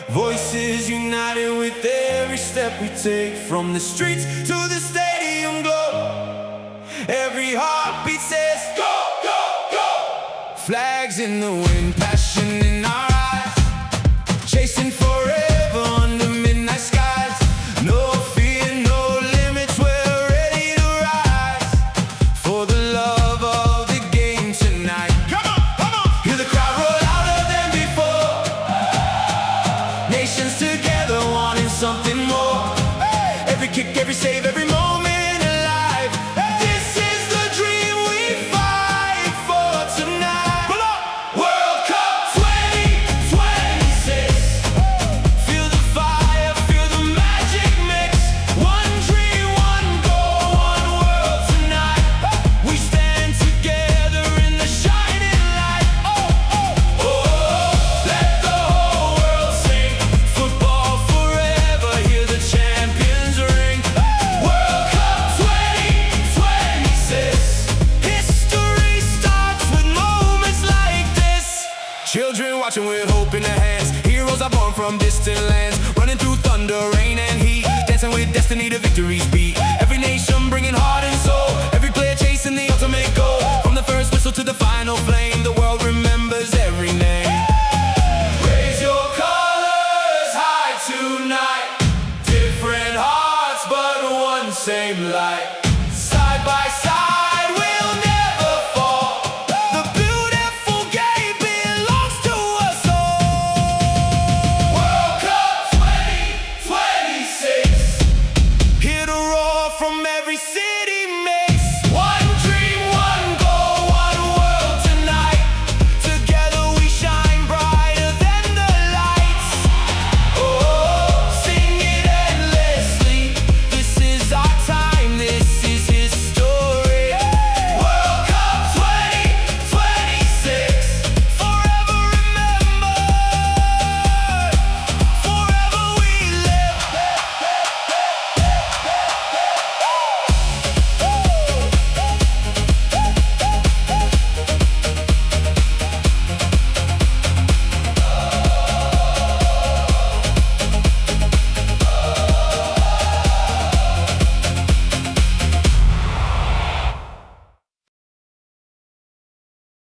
Voices united with every step we take, from the streets to the stadium glow. Every heartbeat says go, go, go. Flags in the wind, passion in our eyes, chasing forever under midnight skies. No fear, no limits, we're ready to rise for the love of the game tonight. Come on, come on. Hear the crowd roll louder than before. Nations together wanting something more. Hey! Every kick, every save, every moment alive. Hey! This is the dream we fight for tonight. World Cup 2026. Feel the fire, feel the magic mix. One dream, one goal, one world tonight. We stand together in the shining light. Oh, oh, oh. Let the whole world sing. Football forever, hear the champions ring. World Cup 2026. History starts with moments like this. Children watching with hope in their hands. Heroes are born from distant lands, running through thunder, rain and heat, dancing with destiny to victory's beat. Every